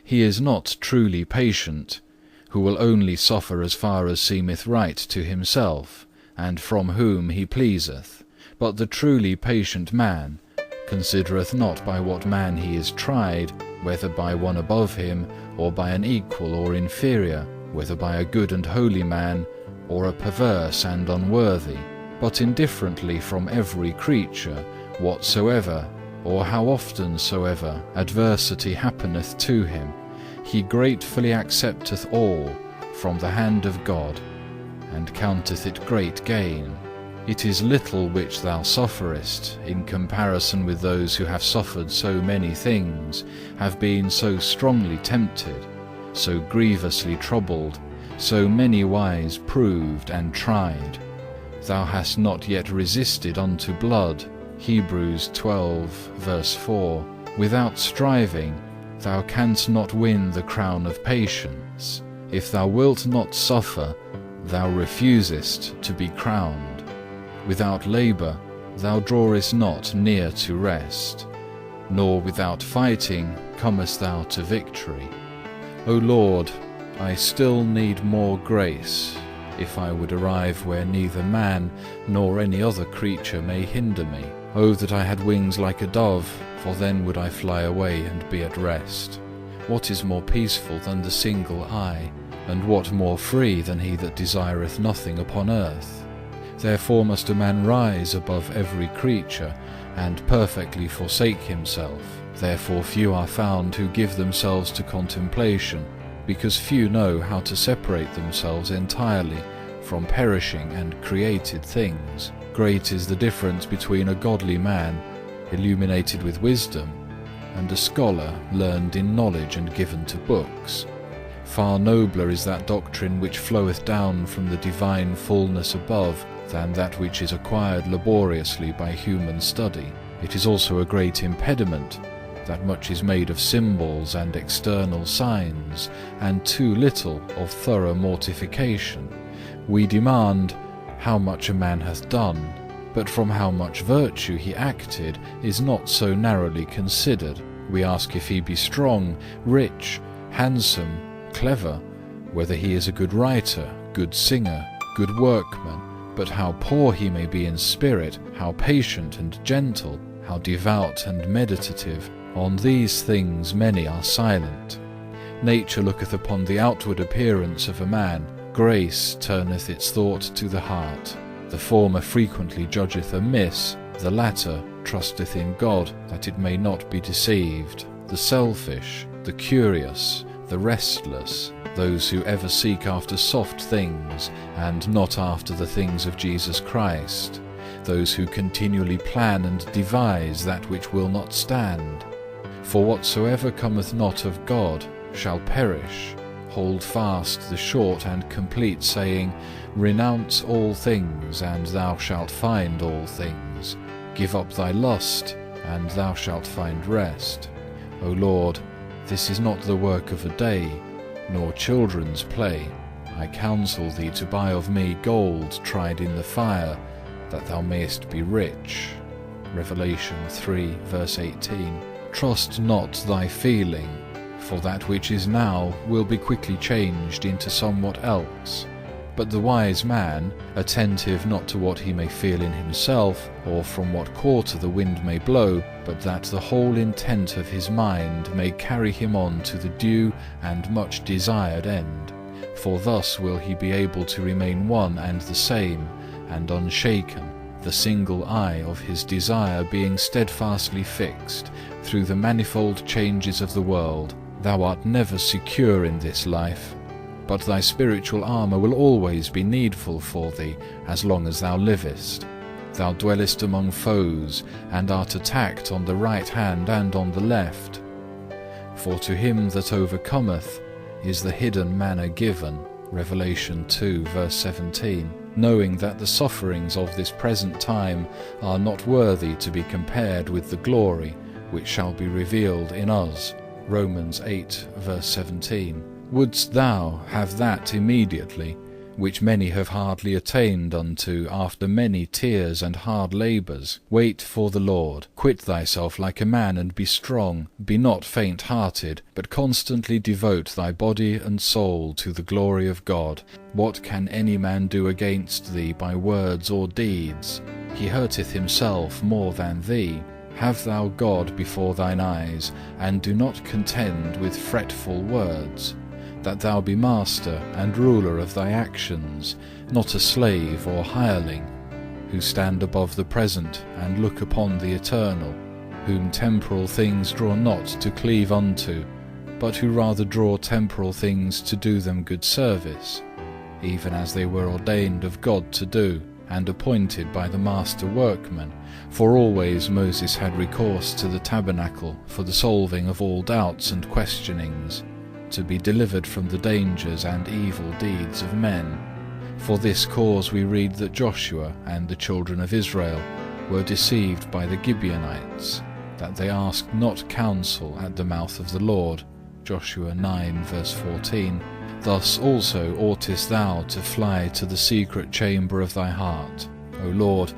he is not truly patient, who will only suffer as far as seemeth right to himself, and from whom he pleaseth. But the truly patient man considereth not by what man he is tried, whether by one above him, or by an equal or inferior, whether by a good and holy man, or a perverse and unworthy, but indifferently from every creature, whatsoever, or how often soever adversity happeneth to him, he gratefully accepteth all from the hand of God, and counteth it great gain. It is little which thou sufferest, in comparison with those who have suffered so many things, have been so strongly tempted, so grievously troubled, so many wise proved and tried. Thou hast not yet resisted unto blood. Hebrews 12, verse 4. Without striving, thou canst not win the crown of patience. If thou wilt not suffer, thou refusest to be crowned. Without labour, thou drawest not near to rest, nor without fighting comest thou to victory. O Lord, I still need more grace, if I would arrive where neither man nor any other creature may hinder me. O that I had wings like a dove, for then would I fly away and be at rest. What is more peaceful than the single eye, and what more free than he that desireth nothing upon earth? Therefore must a man rise above every creature, and perfectly forsake himself. Therefore few are found who give themselves to contemplation, because few know how to separate themselves entirely from perishing and created things. Great is the difference between a godly man, illuminated with wisdom, and a scholar learned in knowledge and given to books. Far nobler is that doctrine which floweth down from the divine fullness above, than that which is acquired laboriously by human study. It is also a great impediment that much is made of symbols and external signs, and too little of thorough mortification. We demand how much a man hath done, but from how much virtue he acted is not so narrowly considered. We ask if he be strong, rich, handsome, clever, whether he is a good writer, good singer, good workman, but how poor he may be in spirit, how patient and gentle, how devout and meditative. On these things many are silent. Nature looketh upon the outward appearance of a man, grace turneth its thought to the heart. The former frequently judgeth amiss, the latter trusteth in God, that it may not be deceived. The selfish, the curious, the restless, those who ever seek after soft things, and not after the things of Jesus Christ, those who continually plan and devise that which will not stand. For whatsoever cometh not of God shall perish. Hold fast the short and complete saying, Renounce all things, and thou shalt find all things. Give up thy lust, and thou shalt find rest. O Lord, this is not the work of a day, nor children's play. I counsel thee to buy of me gold tried in the fire, that thou mayest be rich. Revelation 3, verse 18. Trust not thy feeling, for that which is now will be quickly changed into somewhat else. But the wise man, attentive not to what he may feel in himself, or from what quarter the wind may blow, but that the whole intent of his mind may carry him on to the due and much desired end. For thus will he be able to remain one and the same, and unshaken, the single eye of his desire being steadfastly fixed through the manifold changes of the world. Thou art never secure in this life, but thy spiritual armour will always be needful for thee as long as thou livest. Thou dwellest among foes, and art attacked on the right hand and on the left. For to him that overcometh is the hidden manna given. Revelation 2, verse 17. Knowing that the sufferings of this present time are not worthy to be compared with the glory which shall be revealed in us. Romans 8, verse 17. Wouldst thou have that immediately, which many have hardly attained unto after many tears and hard labours. Wait for the Lord. Quit thyself like a man, and be strong. Be not faint-hearted, but constantly devote thy body and soul to the glory of God. What can any man do against thee by words or deeds? He hurteth himself more than thee. Have thou God before thine eyes, and do not contend with fretful words, that thou be master and ruler of thy actions, not a slave or hireling, who stand above the present and look upon the eternal, whom temporal things draw not to cleave unto, but who rather draw temporal things to do them good service, even as they were ordained of God to do, and appointed by the master workman. For always Moses had recourse to the tabernacle for the solving of all doubts and questionings, to be delivered from the dangers and evil deeds of men. For this cause we read that Joshua and the children of Israel were deceived by the Gibeonites, that they asked not counsel at the mouth of the Lord. Joshua 9 verse 14. Thus also oughtest thou to fly to the secret chamber of thy heart. O Lord,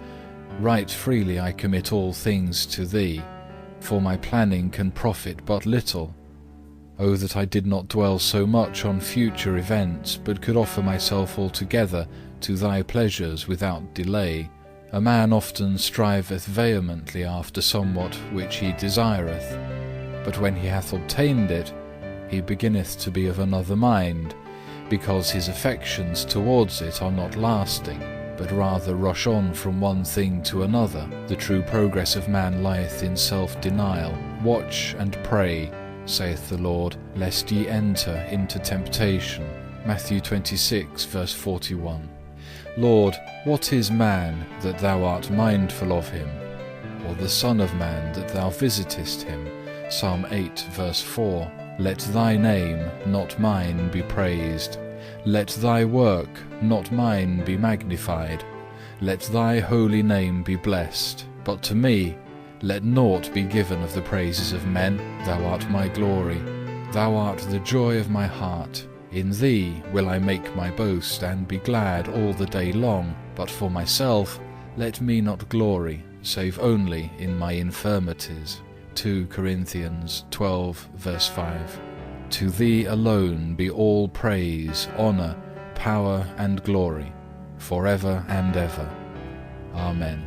right freely I commit all things to thee, for my planning can profit but little. O that I did not dwell so much on future events, but could offer myself altogether to thy pleasures without delay. A man often striveth vehemently after somewhat which he desireth, but when he hath obtained it, he beginneth to be of another mind, because his affections towards it are not lasting, but rather rush on from one thing to another. The true progress of man lieth in self-denial. Watch and pray, saith the Lord, lest ye enter into temptation. Matthew 26 verse 41. Lord, what is man that thou art mindful of him, or the Son of Man that thou visitest him? Psalm 8 verse 4. Let thy name, not mine, be praised. Let thy work, not mine, be magnified. Let thy holy name be blessed. But to me let naught be given of the praises of men. Thou art my glory. Thou art the joy of my heart. In thee will I make my boast, and be glad all the day long. But for myself let me not glory, save only in my infirmities. 2 Corinthians 12 verse 5. To thee alone be all praise, honour, power and glory, for ever and ever. Amen.